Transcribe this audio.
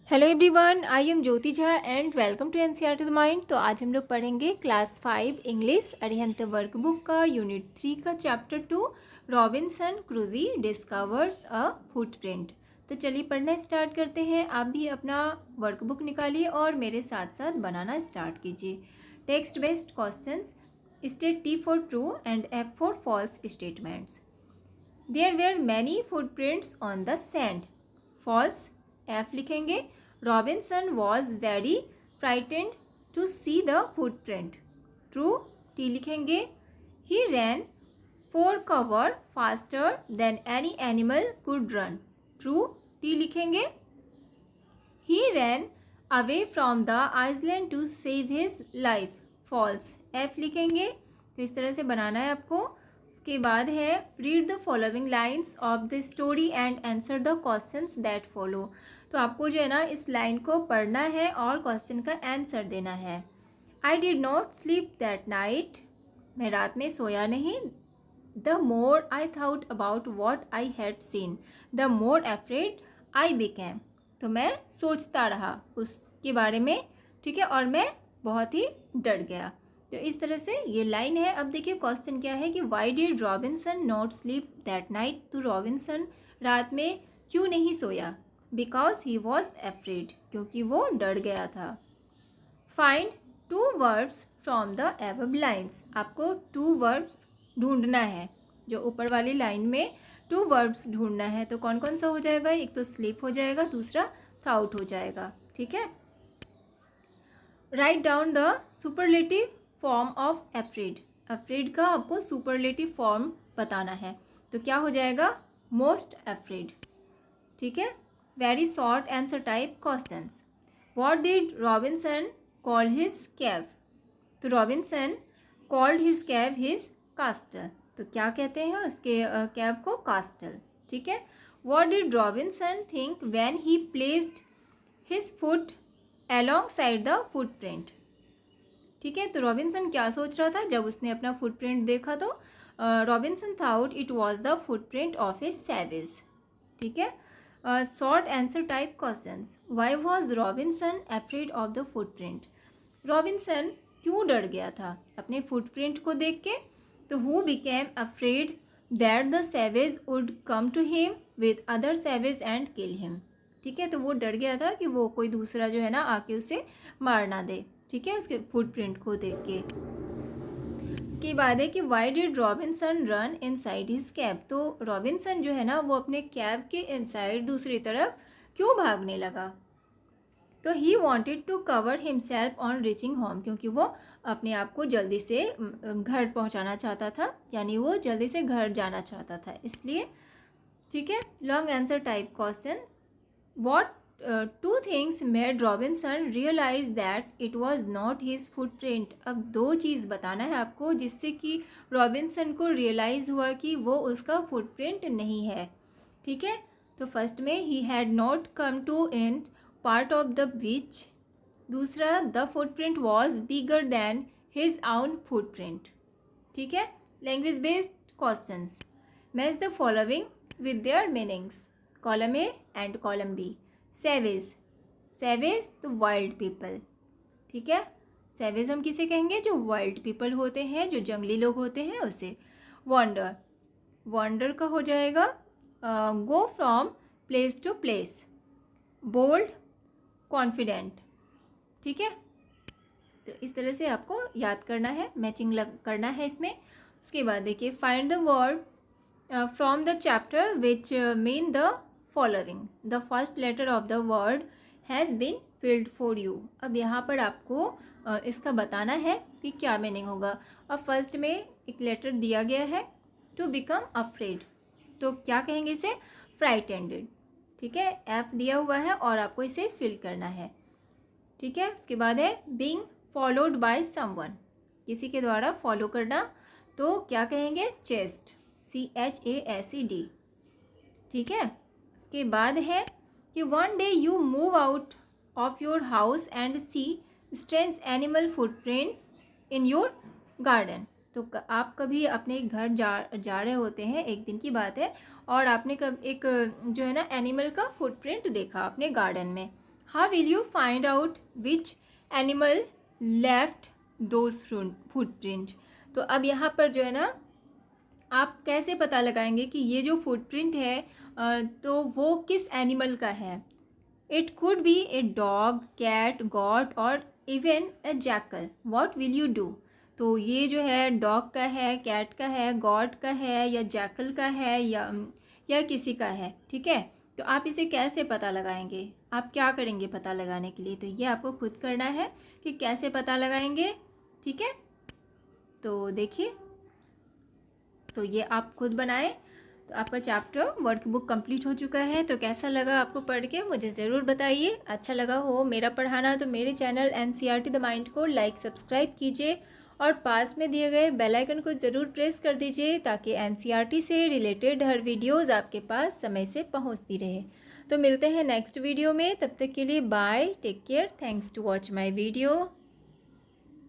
Hello everyone, I am Jyoti Jha and welcome to NCERT the mind. तो आज हम लोग पढ़ेंगे क्लास 5 इंग्लिश अरिहंत वर्कबुक का यूनिट 3 का chapter 2 Robinson Crusoe discovers a footprint. तो चलिए पढ़ना स्टार्ट करते हैं। आप भी अपना वर्कबुक निकालिए और मेरे साथ साथ बनाना स्टार्ट कीजिए। Text based questions, state T for true and F for false statements. There were many footprints on the sand. False, F लिखेंगे। Robinson was very frightened to see the footprint. True, T लिखेंगे। He ran for cover faster than any animal could run. True, T लिखेंगे। He ran away from the island to save his life. False, F लिखेंगे। तो इस तरह से बनाना है आपको। उसके बाद है read the following lines of the story and answer the questions that follow. तो आपको जो है ना इस लाइन को पढ़ना है और क्वेश्चन का आंसर देना है। I did not sleep that night. मैं रात में सोया नहीं। The more I thought about what I had seen, the more afraid I became. तो मैं सोचता रहा उसके बारे में, ठीक है, और मैं बहुत ही डर गया। तो इस तरह से ये लाइन है। अब देखिए क्वेश्चन क्या है कि why did Robinson not sleep that night. तो रॉबिन्सन रात में क्यों नहीं सोया? बिकॉज ही वॉज अफ्रेड, क्योंकि वो डर गया था। Find to verbs from the above lines. आपको टू वर्ब्स ढूंढना है। जो ऊपर वाली लाइन में टू वर्ब्स ढूंढना है। तो कौन कौन सा हो जाएगा? एक तो स्लीप हो जाएगा, दूसरा थाउट हो जाएगा, ठीक है। Write down the superlative form of afraid. Afraid का आपको सुपरलेटिव फॉर्म बताना है। तो क्या हो जाएगा? मोस्ट अफ्रेड, ठीक है। Very short answer type questions. What did Robinson call his cave. तो Robinson called his cave his castle. तो क्या कहते हैं उसके कैब को? कास्टल, ठीक है। What did Robinson think when he placed his foot alongside the footprint. ठीक है, तो रॉबिन्सन क्या सोच रहा था जब उसने अपना फुटप्रिंट देखा? तो Robinson thought it was the footprint of A savage, ठीक है। Short answer type questions. Why was Robinson afraid of the footprint. Robinson क्यों डर गया था अपने फुटप्रिंट को देख के? तो who became afraid that the savage would come to him with other savage and kill him. ठीक है, तो वो डर गया था कि वो कोई दूसरा जो है ना आके उसे मार ना दे, ठीक है, उसके फुटप्रिंट को देख के। इसके बाद है कि why did Robinson run inside his cave. तो रॉबिन्सन जो है ना वो अपने कैब के इनसाइड दूसरी तरफ क्यों भागने लगा? तो he wanted to cover himself on reaching home, क्योंकि वो अपने आप को जल्दी से घर पहुंचाना चाहता था, यानी वो जल्दी से घर जाना चाहता था, इसलिए, ठीक है। Long answer type question. What two things made Robinson realise that it was not his footprint. अब दो चीज़ बताना है आपको जिससे कि रॉबिन्सन को रियलाइज़ हुआ कि वो उसका फुटप्रिंट नहीं है, ठीक है। तो फर्स्ट में he had not come to in part of the beach. दूसरा, the footprint was bigger than his own footprint, ठीक है। Language based questions. Match the following with their meanings. Column A and column B. Savage, savage तो wild people, ठीक है। Savage हम किसे कहेंगे? जो वाइल्ड पीपल होते हैं, जो जंगली लोग होते हैं उसे। वॉन्डर, वॉन्डर का हो जाएगा go from place to place. Bold, confident, ठीक है। तो इस तरह से आपको याद करना है, मैचिंग करना है इसमें। उसके बाद देखिए find the words from the chapter which mean the following. The first letter of the word has been filled for you. अब यहाँ पर आपको इसका बताना है कि क्या मीनिंग होगा। अब फर्स्ट में एक लेटर दिया गया है, टू बिकम अफ्रेड, तो क्या कहेंगे इसे? फ्राइटेंडेड, ठीक है। एफ दिया हुआ है और आपको इसे फिल करना है, ठीक है। उसके बाद है बीइंग फॉलोड बाय समवन, किसी के द्वारा फॉलो करना, तो क्या कहेंगे? चेस्ट, CHASED, ठीक है। उसके बाद है कि one day you move out of your house and see strange animal footprints in your garden. तो आप कभी अपने घर जा रहे होते हैं, एक दिन की बात है, और आपने कब एक जो है ना एनिमल का फुटप्रिंट देखा अपने गार्डन में। How will you find out which animal left those footprint. तो अब यहाँ पर जो है ना, आप कैसे पता लगाएंगे कि ये जो फुटप्रिंट है तो वो किस एनिमल का है। It could be a dog, cat, goat और even a jackal. What will you do. तो ये जो है डॉग का है, कैट का है, गॉट का है, या जैकल का है, या किसी का है। ठीक है, तो आप इसे कैसे पता लगाएंगे, आप क्या करेंगे पता लगाने के लिए। तो ये आपको खुद करना है कि कैसे पता लगाएंगे। ठीक है, तो देखिए, तो ये आप खुद बनाएं। तो आपका चैप्टर वर्कबुक कंप्लीट हो चुका है। तो कैसा लगा आपको पढ़ के मुझे ज़रूर बताइए। अच्छा लगा हो मेरा पढ़ाना तो मेरे चैनल NCERT द माइंड को लाइक सब्सक्राइब कीजिए और पास में दिए गए बेल आइकन को ज़रूर प्रेस कर दीजिए ताकि NCERT से रिलेटेड हर वीडियोज़ आपके पास समय से पहुँचती रहे। तो मिलते हैं नेक्स्ट वीडियो में, तब तक के लिए bye, take care, thanks to watch my video.